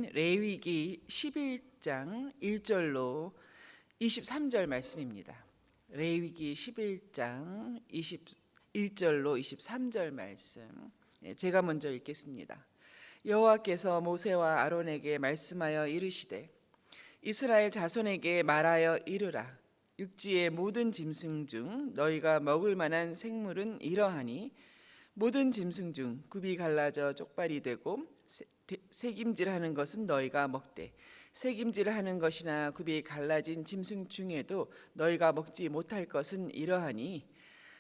레위기 11장 1절로 23절 말씀입니다. 레위기 11장 21절로 23절 말씀. 제가 먼저 읽겠습니다. 여호와께서 모세와 아론에게 말씀하여 이르시되 이스라엘 자손에게 말하여 이르라. 육지의 모든 짐승 중 너희가 먹을 만한 생물은 이러하니 모든 짐승 중 굽이 갈라져 쪽발이 되고 새김질하는 것은 너희가 먹되 새김질하는 것이나 굽이 갈라진 짐승 중에도 너희가 먹지 못할 것은 이러하니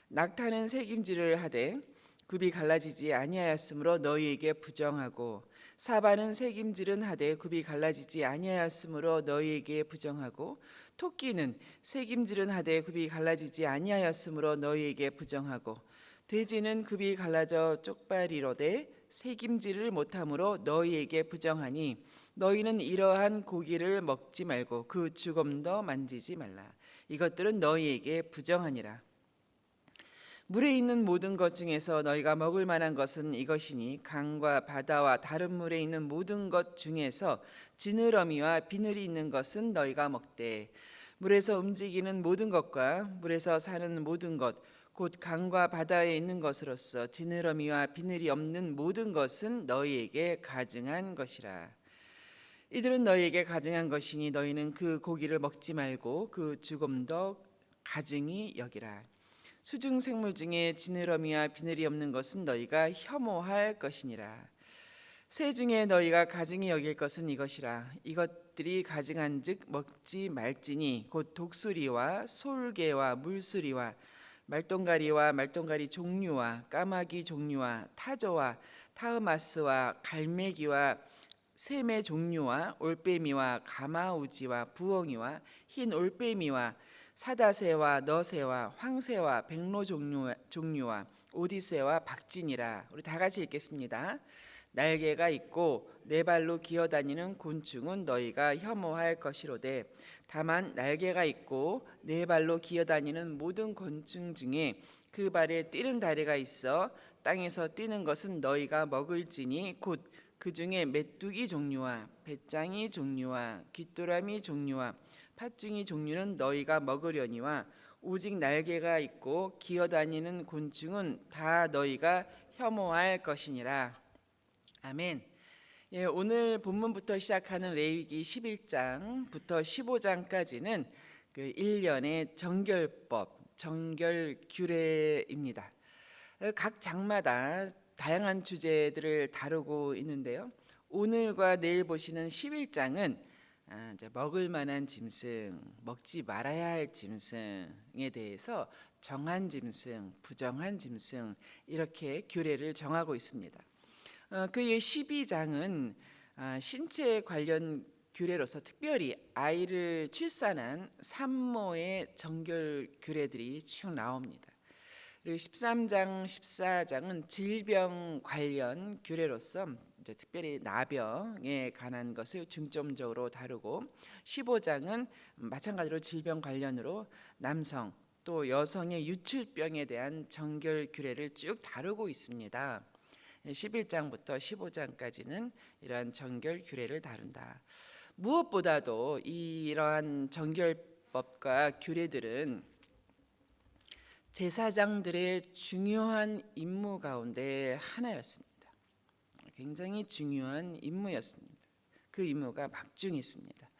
낙타는 새김질을 하되 굽이 갈라지지 아니하였으므로 너희에게 부정하고 사바는 새김질은 하되 굽이 갈라지지 아니하였으므로 너희에게 부정하고 토끼는 새김질은 하되 굽이 갈라지지 아니하였으므로 너희에게 부정하고 돼지는 굽이 갈라져 쪽발이로되 새김질을 못함으로 너희에게 부정하니 너희는 이러한 고기를 먹지 말고 그 주검도 만지지 말라. 이것들은 너희에게 부정하니라. 물에 있는 모든 것 중에서 너희가 먹을 만한 것은 이것이니 강과 바다와 다른 물에 있는 모든 것 중에서 지느러미와 비늘이 있는 것은 너희가 먹되 물에서 움직이는 모든 것과 물에서 사는 모든 것 곧 강과 바다에 있는 것으로서 지느러미와 비늘이 없는 모든 것은 너희에게 가증한 것이라. 이들은 너희에게 가증한 것이니 너희는 그 고기를 먹지 말고 그 죽음도 가증히 여기라. 수중 생물 중에 지느러미와 비늘이 없는 것은 너희가 혐오할 것이니라. 새 중에 너희가 가증히 여길 것은 이것이라. 이것들이 가증한즉 먹지 말지니 곧 독수리와 솔개와 물수리와 말똥가리와 말똥가리 종류와 까마귀 종류와 타조와 타흐마스와 갈매기와 샘의 종류와 올빼미와 가마우지와 부엉이와 흰 올빼미와 사다새와 너새와 황새와 백로 종류와 오디새와 박진이라. 우리 다 같이 읽겠습니다. 날개가 있고 네 발로 기어다니는 곤충은 너희가 혐오할 것이로되 다만 날개가 있고 네 발로 기어다니는 모든 곤충 중에 그 발에 뛰는 다리가 있어 땅에서 뛰는 것은 너희가 먹을지니 곧 그 중에 메뚜기 종류와 배짱이 종류와 귀뚜라미 종류와 팥중이 종류는 너희가 먹으려니와 오직 날개가 있고 기어다니는 곤충은 다 너희가 혐오할 것이니라. 아멘. 오늘 본문부터 시작하는 레위기 11장부터 15장까지는 그 1년의 정결법, 정결규례입니다. 각 장마다 다양한 주제들을 다루고 있는데요. 오늘과 내일 보시는 11장은 먹을 만한 짐승, 먹지 말아야 할 짐승에 대해서 정한 짐승, 부정한 짐승 이렇게 규례를 정하고 있습니다. 그의 12장은 신체 관련 규례로서 특별히 아이를 출산한 산모의 정결 규례들이 쭉 나옵니다. 그리고 13장, 14장은 질병 관련 규례로서 이제 특별히 나병에 관한 것을 중점적으로 다루고 15장은 마찬가지로 질병 관련으로 남성 또 여성의 유출병에 대한 정결 규례를 쭉 다루고 있습니다. 11장부터 15장까지는 이러한 정결 규례를 다룬다. 무엇보다도 이러한 정결법과 규례들은 제사장들의 중요한 임무 가운데 하나였습니다. 굉장히 중요한 임무였습니다. 그 임무가 막중했습니다.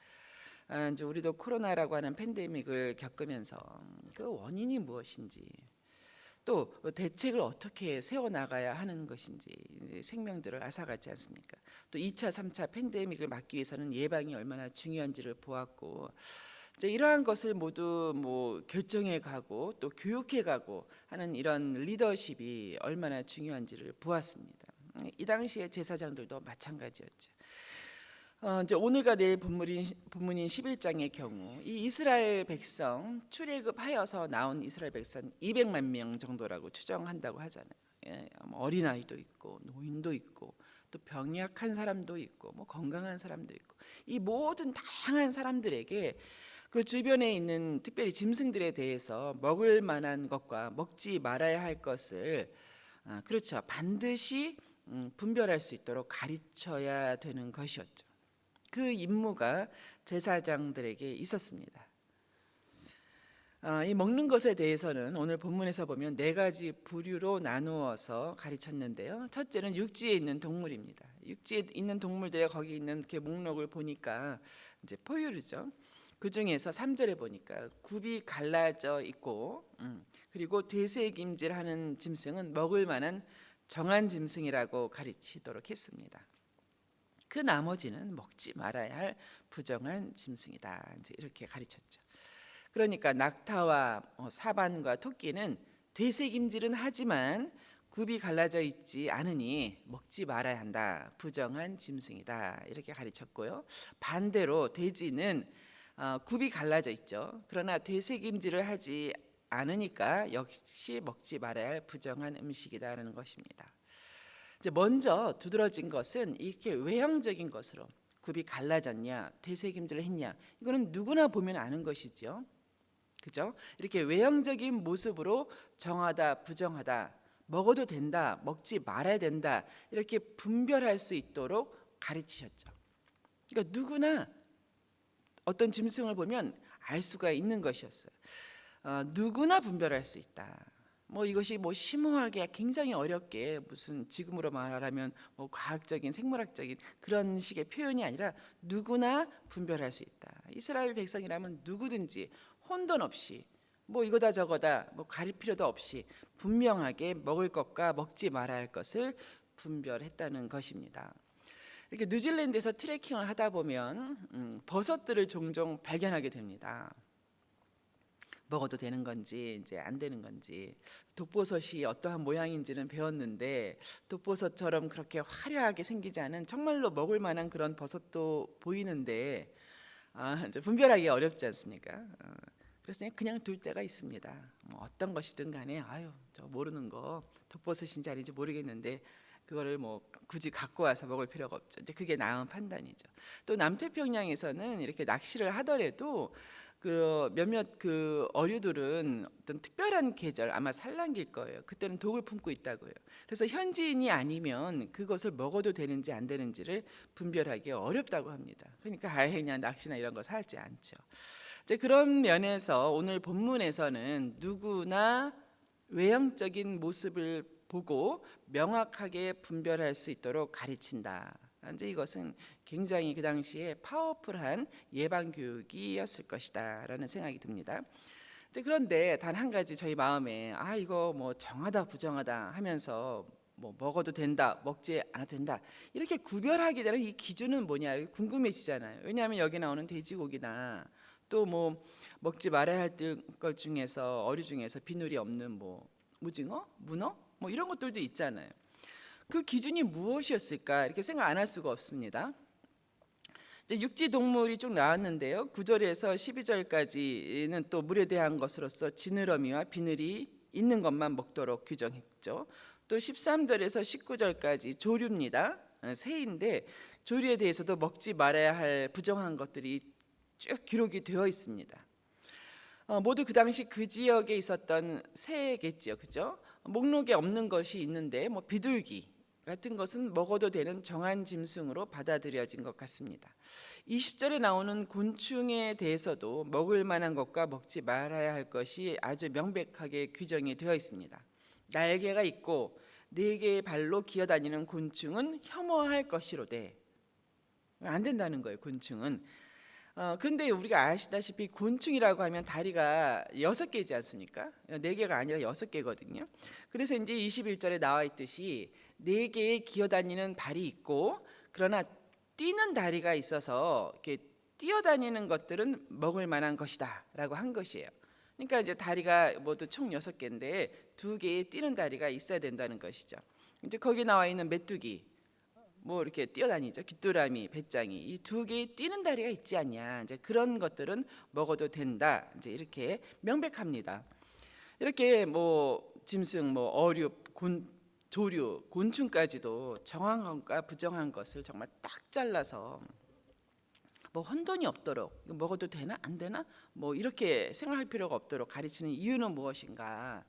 이제 우리도 코로나라고 하는 팬데믹을 겪으면서 그 원인이 무엇인지 또 대책을 어떻게 세워나가야 하는 것인지 생명들을 앗아갔지 않습니까? 또 2차, 3차 팬데믹을 막기 위해서는 예방이 얼마나 중요한지를 보았고 이러한 것을 모두 결정해 가고 또 교육해 가고 하는 이런 리더십이 얼마나 중요한지를 보았습니다. 이 당시에 제사장들도 마찬가지였죠. 이제 오늘과 내일 본문인 11장의 경우 이 이스라엘 백성 출애굽하여서 나온 이스라엘 백성 200만 명 정도라고 추정한다고 하잖아요. 어린아이도 있고 노인도 있고 또 병약한 사람도 있고 건강한 사람도 있고 이 모든 다양한 사람들에게 그 주변에 있는 특별히 짐승들에 대해서 먹을 만한 것과 먹지 말아야 할 것을 그렇죠 반드시 분별할 수 있도록 가르쳐야 되는 것이었죠. 그 임무가 제사장들에게 있었습니다. 이 먹는 것에 대해서는 오늘 본문에서 보면 네 가지 부류로 나누어서 가르쳤는데요. 첫째는 육지에 있는 동물입니다. 육지에 있는 동물들의 거기 있는 이렇게 목록을 보니까 이제 포유류죠. 그 중에서 3절에 보니까 굽이 갈라져 있고, 그리고 되새김질하는 짐승은 먹을 만한 정한 짐승이라고 가르치도록 했습니다. 그 나머지는 먹지 말아야 할 부정한 짐승이다. 이제 이렇게 가르쳤죠. 그러니까 낙타와 사반과 토끼는 되새김질은 하지만 굽이 갈라져 있지 않으니 먹지 말아야 한다. 부정한 짐승이다. 이렇게 가르쳤고요. 반대로 돼지는 굽이 갈라져 있죠. 그러나 되새김질을 하지 않으니까 역시 먹지 말아야 할 부정한 음식이다라는 것입니다. 이제 먼저 두드러진 것은 이렇게 외형적인 것으로 굽이 갈라졌냐, 되새김질을 했냐, 이거는 누구나 보면 아는 것이죠. 그죠? 이렇게 외형적인 모습으로 정하다, 부정하다, 먹어도 된다, 먹지 말아야 된다, 이렇게 분별할 수 있도록 가르치셨죠. 그러니까 누구나 어떤 짐승을 보면 알 수가 있는 것이었어요. 누구나 분별할 수 있다. 이것이 심오하게 굉장히 어렵게 무슨 지금으로 말하면 과학적인 생물학적인 그런 식의 표현이 아니라 누구나 분별할 수 있다. 이스라엘 백성이라면 누구든지 혼돈 없이 이거다 저거다 가릴 필요도 없이 분명하게 먹을 것과 먹지 말아야 할 것을 분별했다는 것입니다. 이렇게 뉴질랜드에서 트레킹을 하다 보면 버섯들을 종종 발견하게 됩니다. 먹어도 되는 건지 이제 안 되는 건지, 독버섯이 어떠한 모양인지는 배웠는데 독버섯처럼 그렇게 화려하게 생기지 않은 정말로 먹을 만한 그런 버섯도 보이는데 이제 분별하기 어렵지 않습니까? 그래서 그냥 둘 때가 있습니다. 어떤 것이든 간에 저 모르는 거 독버섯인지 아닌지 모르겠는데 그거를 굳이 갖고 와서 먹을 필요가 없죠. 이제 그게 나은 판단이죠. 또 남태평양에서는 이렇게 낚시를 하더라도 몇몇 어류들은 어떤 특별한 계절, 아마 산란기일 거예요. 그때는 독을 품고 있다고요. 그래서 현지인이 아니면 그것을 먹어도 되는지 안 되는지를 분별하기 어렵다고 합니다. 그러니까 그냥 낚시나 이런 거 하지 않죠. 이제 그런 면에서 오늘 본문에서는 누구나 외형적인 모습을 보고 명확하게 분별할 수 있도록 가르친다. 이제 이것은 굉장히 그 당시에 파워풀한 예방 교육이었을 것이다라는 생각이 듭니다. 그런데 단 한 가지 저희 마음에 이거 정하다 부정하다 하면서 먹어도 된다, 먹지 않아도 된다 이렇게 구별하게 되는 이 기준은 뭐냐 궁금해지잖아요. 왜냐하면 여기 나오는 돼지고기나 또 먹지 말아야 할 것 중에서 어류 중에서 비누리 없는 오징어, 문어 이런 것들도 있잖아요. 그 기준이 무엇이었을까 이렇게 생각 안 할 수가 없습니다. 이제 육지 동물이 쭉 나왔는데요. 9절에서 12절까지는 또 물에 대한 것으로서 지느러미와 비늘이 있는 것만 먹도록 규정했죠. 또 13절에서 19절까지 조류입니다. 새인데 조류에 대해서도 먹지 말아야 할 부정한 것들이 쭉 기록이 되어 있습니다. 모두 그 당시 그 지역에 있었던 새겠죠, 그죠? 목록에 없는 것이 있는데 비둘기 같은 것은 먹어도 되는 정한 짐승으로 받아들여진 것 같습니다. 20절에 나오는 곤충에 대해서도 먹을 만한 것과 먹지 말아야 할 것이 아주 명백하게 규정이 되어 있습니다. 날개가 있고 4개의 발로 기어다니는 곤충은 혐오할 것이로되 안 된다는 거예요. 곤충은. 그런데 우리가 아시다시피 곤충이라고 하면 다리가 6개이지 않습니까? 4개가 아니라 6개거든요. 그래서 이제 21절에 나와 있듯이 4개의 기어다니는 발이 있고 그러나 뛰는 다리가 있어서 이렇게 뛰어다니는 것들은 먹을 만한 것이다라고 한 것이에요. 그러니까 이제 다리가 모두 총 6개인데 2개의 뛰는 다리가 있어야 된다는 것이죠. 이제 거기 나와 있는 메뚜기 이렇게 뛰어다니죠. 귀뚜라미, 배짱이 이 2개의 뛰는 다리가 있지 않냐. 이제 그런 것들은 먹어도 된다. 이제 이렇게 명백합니다. 이렇게 짐승, 어류, 조류, 곤충까지도 정한 것과 부정한 것을 정말 딱 잘라서 혼돈이 없도록 먹어도 되나 안 되나 이렇게 생각할 필요가 없도록 가르치는 이유는 무엇인가?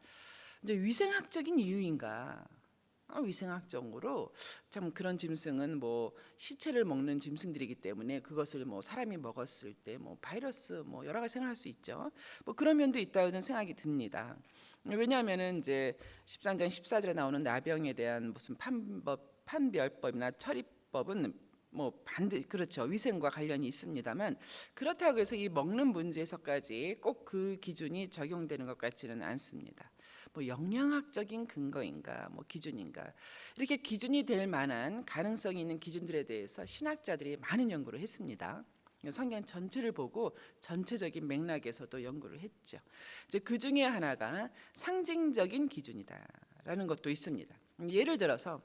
이제 위생학적인 이유인가? 위생학적으로 참 그런 짐승은 뭐 시체를 먹는 짐승들이기 때문에 그것을 뭐 사람이 먹었을 때 뭐 바이러스 뭐 여러 가지 생각할 수 있죠. 뭐 그런 면도 있다는 생각이 듭니다. 왜냐하면은 이제 13장 14절에 나오는 나병에 대한 무슨 판별법이나 처리법은 뭐 반드시 그렇죠. 위생과 관련이 있습니다만 그렇다고 해서 이 먹는 문제에서까지 꼭 그 기준이 적용되는 것 같지는 않습니다. 뭐 영양학적인 근거인가 뭐 기준인가 이렇게 기준이 될 만한 가능성이 있는 기준들에 대해서 신학자들이 많은 연구를 했습니다. 성경 전체를 보고 전체적인 맥락에서도 연구를 했죠. 이제 그 중에 하나가 상징적인 기준이다라는 것도 있습니다. 예를 들어서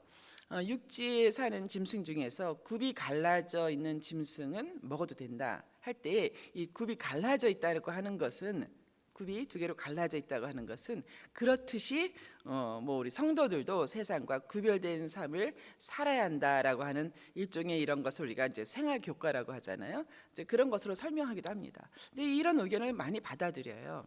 육지에 사는 짐승 중에서 굽이 갈라져 있는 짐승은 먹어도 된다 할 때 이 굽이 갈라져 있다고 하는 것은 굽이 두 개로 갈라져 있다고 하는 것은 그렇듯이 뭐 우리 성도들도 세상과 구별된 삶을 살아야 한다라고 하는 일종의 이런 것을 우리가 이제 생활 교과라고 하잖아요. 이제 그런 것으로 설명하기도 합니다. 근데 이런 의견을 많이 받아들여요.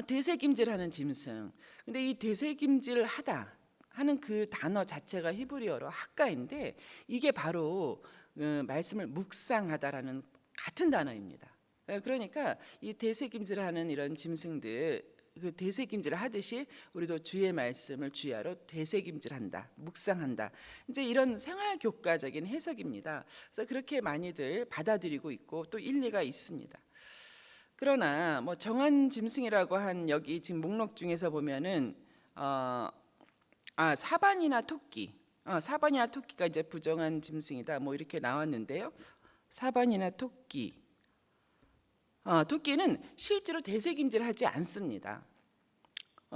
되새김질하는 짐승. 근데 이 되새김질하다 하는 그 단어 자체가 히브리어로 학가인데 이게 바로 말씀을 묵상하다라는 같은 단어입니다. 그러니까 이 되새김질하는 이런 짐승들 그 되새김질을 하듯이 우리도 주의 말씀을 주야로 되새김질한다, 묵상한다. 이제 이런 생활 교과적인 해석입니다. 그래서 그렇게 많이들 받아들이고 있고 또 일리가 있습니다. 그러나 뭐 정한 짐승이라고 한 여기 지금 목록 중에서 보면은 사반이나 토끼, 사반이나 토끼가 이제 부정한 짐승이다. 뭐 이렇게 나왔는데요. 사반이나 토끼, 토끼는 실제로 되새김질하지 않습니다.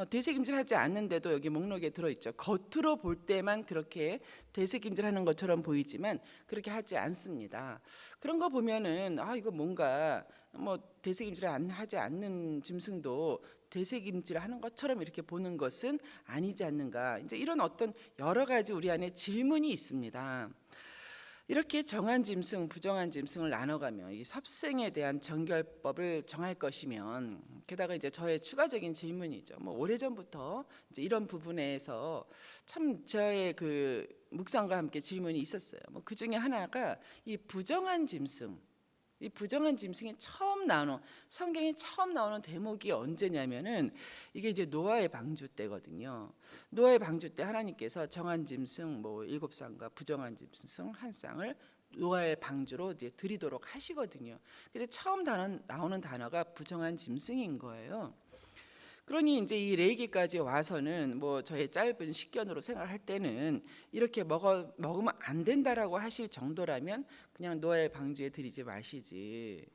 되새김질하지 않는데도 여기 목록에 들어있죠. 겉으로 볼 때만 그렇게 되새김질하는 것처럼 보이지만 그렇게 하지 않습니다. 그런 거 보면은 이거 뭔가 뭐 되새김질을 하지 않는 짐승도 되새김질하는 것처럼 이렇게 보는 것은 아니지 않는가. 이제 이런 어떤 여러 가지 우리 안에 질문이 있습니다. 이렇게 정한 짐승, 부정한 짐승을 나눠가며 이 섭생에 대한 정결법을 정할 것이면 게다가 이제 저의 추가적인 질문이죠. 뭐 오래전부터 이제 이런 부분에서 참 저의 그 묵상과 함께 질문이 있었어요. 뭐 그 중에 하나가 이 부정한 짐승. 이 부정한 짐승이 처음 나오는 성경에 처음 나오는 대목이 언제냐면은 이게 이제 노아의 방주 때거든요. 노아의 방주 때 하나님께서 정한 짐승 뭐 7쌍과 부정한 짐승 1쌍을 노아의 방주로 이제 드리도록 하시거든요. 근데 처음 나오는 단어가 부정한 짐승인 거예요. 그러니 이제 이 레위기까지 와서는 뭐 저의 짧은 식견으로 생각할 때는 이렇게 먹으면 안 된다라고 하실 정도라면 그냥 노아의 방주에 들이지 마시지.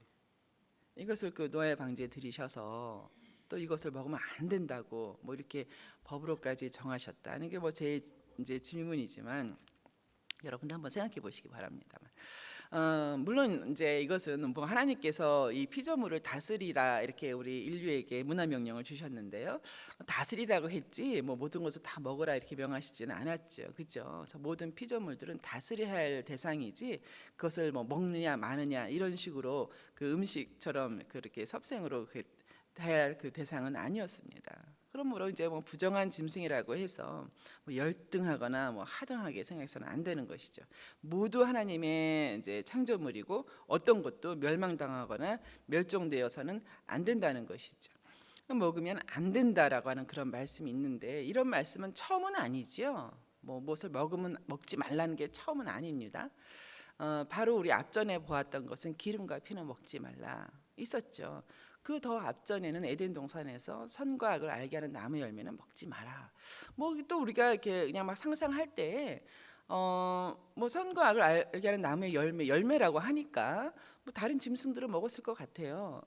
이것을 그 노아의 방주에 들이셔서 또 이것을 먹으면 안 된다고 뭐 이렇게 법으로까지 정하셨다는 게 뭐 제 이제 질문이지만 여러분도 한번 생각해 보시기 바랍니다만. 물론 이제 이것은 뭐 하나님께서 이 피조물을 다스리라 이렇게 우리 인류에게 문화 명령을 주셨는데요. 다스리라고 했지 뭐 모든 것을 다 먹으라 이렇게 명하시지는 않았죠. 그렇죠? 그래서 모든 피조물들은 다스려야 할 대상이지 그것을 뭐 먹느냐 마느냐 이런 식으로 그 음식처럼 그렇게 섭생으로 해야 할 그 대상은 아니었습니다. 그러므로 이제 뭐 부정한 짐승이라고 해서 뭐 열등하거나 뭐 하등하게 생각해서는 안 되는 것이죠. 모두 하나님의 이제 창조물이고 어떤 것도 멸망당하거나 멸종되어서는 안 된다는 것이죠. 먹으면 안 된다라고 하는 그런 말씀이 있는데 이런 말씀은 처음은 아니지요. 뭐 무엇을 먹으면 먹지 말라는 게 처음은 아닙니다. 바로 우리 앞전에 보았던 것은 기름과 피는 먹지 말라 있었죠. 그 더 앞전에는 에덴 동산에서 선과 악을 알게 하는 나무 열매는 먹지 마라. 뭐 또 우리가 이렇게 그냥 막 상상할 때 뭐 선과 악을 알게 하는 나무의 열매라고 하니까 뭐 다른 짐승들은 먹었을 것 같아요.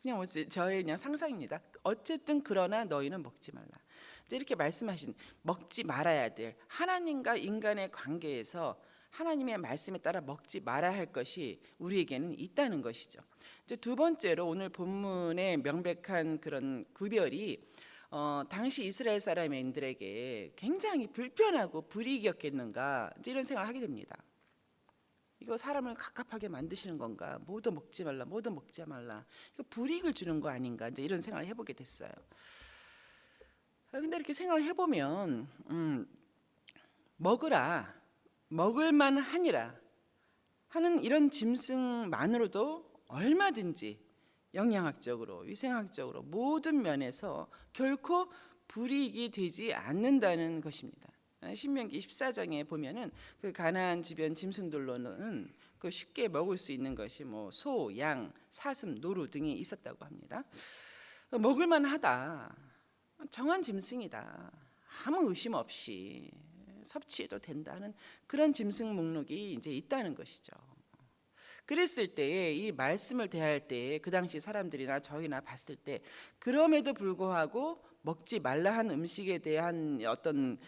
그냥 뭐 저의 그냥 상상입니다. 어쨌든 그러나 너희는 먹지 말라. 이제 이렇게 말씀하신 먹지 말아야 될 하나님과 인간의 관계에서 하나님의 말씀에 따라 먹지 말아야 할 것이 우리에게는 있다는 것이죠. 이제 두 번째로 오늘 본문의 명백한 그런 구별이 당시 이스라엘 사람들에게 굉장히 불편하고 불이익이었겠는가 이제 이런 생각을 하게 됩니다. 이거 사람을 갑갑하게 만드시는 건가? 모두 먹지 말라, 모두 먹지 말라. 이거 불이익을 주는 거 아닌가? 이제 이런 생각을 해보게 됐어요. 근데 이렇게 생각을 해보면 먹으라, 먹을만 하니라 하는 이런 짐승만으로도 얼마든지 영양학적으로, 위생학적으로 모든 면에서 결코 불이익이 되지 않는다는 것입니다. 신명기 14장에 보면은 그 가나안 주변 짐승들로는 그 쉽게 먹을 수 있는 것이 뭐 소, 양, 사슴, 노루 등이 있었다고 합니다. 먹을만 하다, 정한 짐승이다, 아무 의심 없이 섭취해도 된다는 그런 짐승 목록이 이제 있다는 것이죠. 그랬을 때에 이 말씀을 대할 때 그 당시 사람들이나 저희나 봤을 때 그럼에도 불구하고 먹지 말라 한 음식에 대한 어떤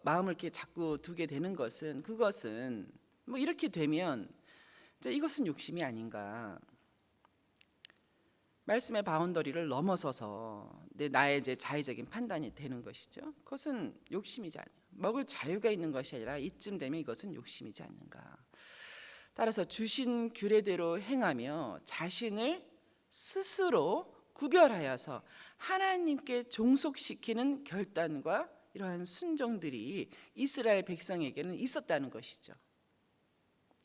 마음을 이렇게 자꾸 두게 되는 것은, 그것은 뭐 이렇게 되면 이것은 욕심이 아닌가, 말씀의 바운더리를 넘어서서 나의 이제 자의적인 판단이 되는 것이죠. 그것은 욕심이지 않아요. 먹을 자유가 있는 것이 아니라 이쯤 되면 이것은 욕심이지 않는가. 따라서 주신 규례대로 행하며 자신을 스스로 구별하여서 하나님께 종속시키는 결단과 이러한 순종들이 이스라엘 백성에게는 있었다는 것이죠.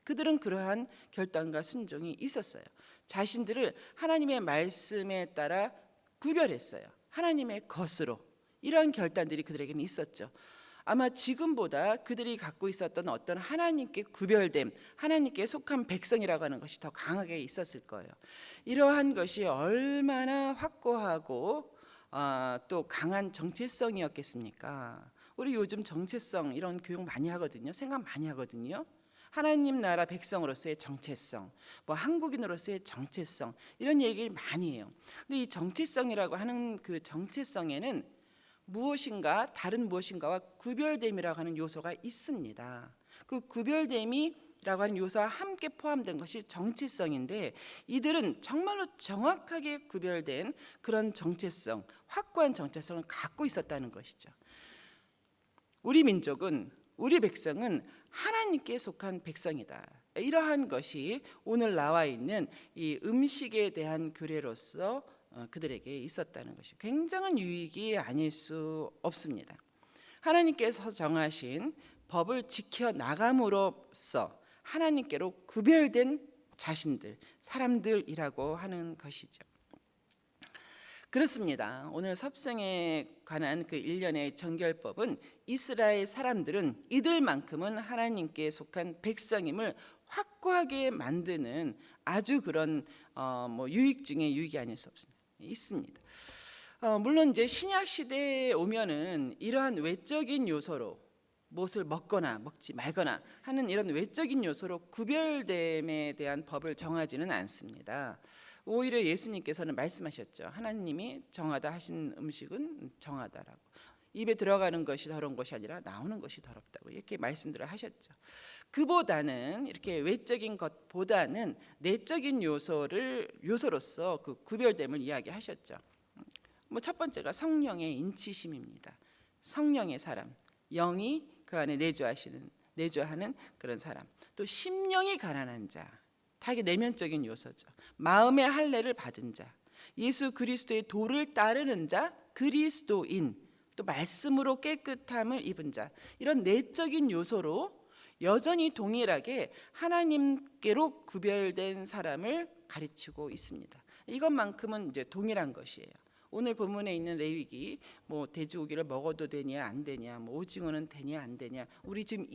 그들은 그러한 결단과 순종이 있었어요. 자신들을 하나님의 말씀에 따라 구별했어요. 하나님의 것으로. 이러한 결단들이 그들에게는 있었죠. 아마 지금보다 그들이 갖고 있었던 어떤 하나님께 구별됨, 하나님께 속한 백성이라고 하는 것이 더 강하게 있었을 거예요. 이러한 것이 얼마나 확고하고 또 강한 정체성이었겠습니까? 우리 요즘 정체성 이런 교육 많이 하거든요. 생각 많이 하거든요. 하나님 나라 백성으로서의 정체성, 뭐 한국인으로서의 정체성, 이런 얘기를 많이 해요. 근데 이 정체성이라고 하는 그 정체성에는 무엇인가 다른 무엇인가와 구별됨이라고 하는 요소가 있습니다. 그 구별됨이라고 하는 요소와 함께 포함된 것이 정체성인데, 이들은 정말로 정확하게 구별된 그런 정체성, 확고한 정체성을 갖고 있었다는 것이죠. 우리 민족은, 우리 백성은 하나님께 속한 백성이다. 이러한 것이 오늘 나와 있는 이 음식에 대한 규례로서 그들에게 있었다는 것이 굉장한 유익이 아닐 수 없습니다. 하나님께서 정하신 법을 지켜 나감으로써 하나님께로 구별된 자신들, 사람들이라고 하는 것이죠. 그렇습니다. 오늘 섭생에 관한 그 일련의 정결법은 이스라엘 사람들은 이들만큼은 하나님께 속한 백성임을 확고하게 만드는 아주 그런 유익 중에 유익이 아닐 수 있습니다. 물론 이제 신약 시대에 오면은 이러한 외적인 요소로 무엇을 먹거나 먹지 말거나 하는 이런 외적인 요소로 구별됨에 대한 법을 정하지는 않습니다. 오히려 예수님께서는 말씀하셨죠. 하나님이 정하다 하신 음식은 정하다라고. 입에 들어가는 것이 더러운 것이 아니라 나오는 것이 더럽다고 이렇게 말씀들을 하셨죠. 그보다는 이렇게 외적인 것보다는 내적인 요소로서 그 구별됨을 이야기하셨죠. 첫 번째가 성령의 인치심입니다. 성령의 사람, 영이 그 안에 내주하는 그런 사람. 또 심령이 가난한 자, 다 이게 내면적인 요소죠. 마음의 할례를 받은 자, 예수 그리스도의 도를 따르는 자, 그리스도인, 또 말씀으로 깨끗함을 입은 자, 이런 내적인 요소로 여전히 동일하게 하나님께로 구별된 사람을 가르치고 있습니다. 이것만큼은 이제 동일한 것이에요. 오늘 본문에 있는 레위기, 돼지고기를 먹어도 되냐 안 되냐, 오징어는 되냐 안 되냐, 우리 지금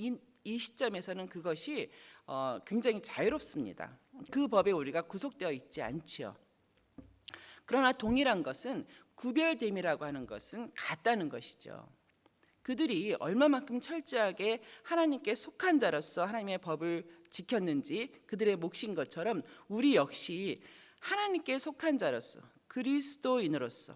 이 시점에서는 그것이 굉장히 자유롭습니다. 그 법에 우리가 구속되어 있지 않지요. 그러나 동일한 것은 구별됨이라고 하는 것은 같다는 것이죠. 그들이 얼마만큼 철저하게 하나님께 속한 자로서 하나님의 법을 지켰는지 그들의 몫인 것처럼 우리 역시 하나님께 속한 자로서, 그리스도인으로서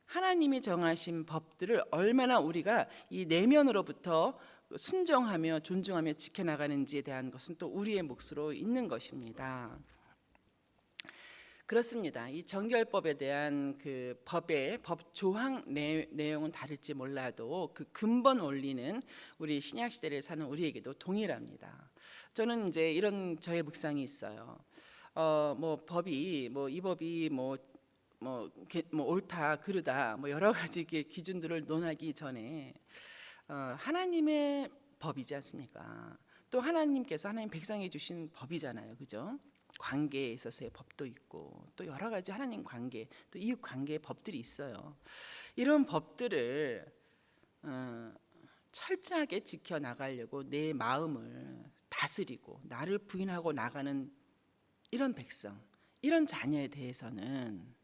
하나님이 정하신 법들을 얼마나 우리가 이 내면으로부터 순종하며 존중하며 지켜나가는지에 대한 것은 또 우리의 몫으로 있는 것입니다. 그렇습니다. 이 정결법에 대한 그 법 조항 내용은 다를지 몰라도 그 근본 원리는 우리 신약 시대를 사는 우리에게도 동일합니다. 저는 이제 이런 저의 묵상이 있어요. 법이 이 법이 뭐 옳다 그르다 뭐 여러 가지 기준들을 논하기 전에 하나님의 법이지 않습니까? 또 하나님께서 하나님 백성에 주신 법이잖아요, 그죠? 관계에 있어서의 법도 있고 또 여러 가지 하나님 관계 또 이웃 관계의 법들이 있어요. 이런 법들을 철저하게 지켜 나가려고 내 마음을 다스리고 나를 부인하고 나가는 이런 백성, 이런 자녀에 대해서는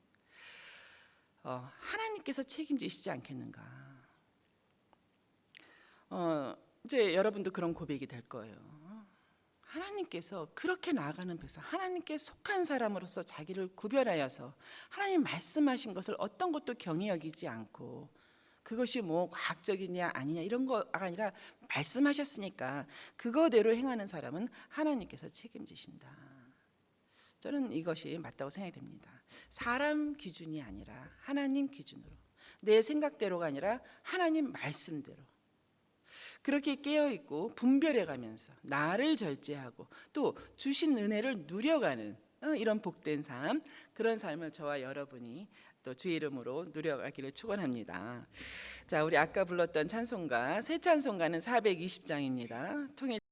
하나님께서 책임지시지 않겠는가? 이제 여러분도 그런 고백이 될 거예요. 하나님께서 그렇게 나아가는 백성, 하나님께 속한 사람으로서 자기를 구별하여서 하나님 말씀하신 것을 어떤 것도 경히 여기지 않고 그것이 뭐 과학적이냐 아니냐 이런 거가 아니라 말씀하셨으니까 그거대로 행하는 사람은 하나님께서 책임지신다. 저는 이것이 맞다고 생각이 됩니다. 사람 기준이 아니라 하나님 기준으로, 내 생각대로가 아니라 하나님 말씀대로 그렇게 깨어있고 분별해가면서 나를 절제하고 또 주신 은혜를 누려가는 이런 복된 삶, 그런 삶을 저와 여러분이 또 주의 이름으로 누려가기를 축원합니다. 자, 우리 아까 불렀던 찬송가, 새 찬송가는 420장입니다. 통일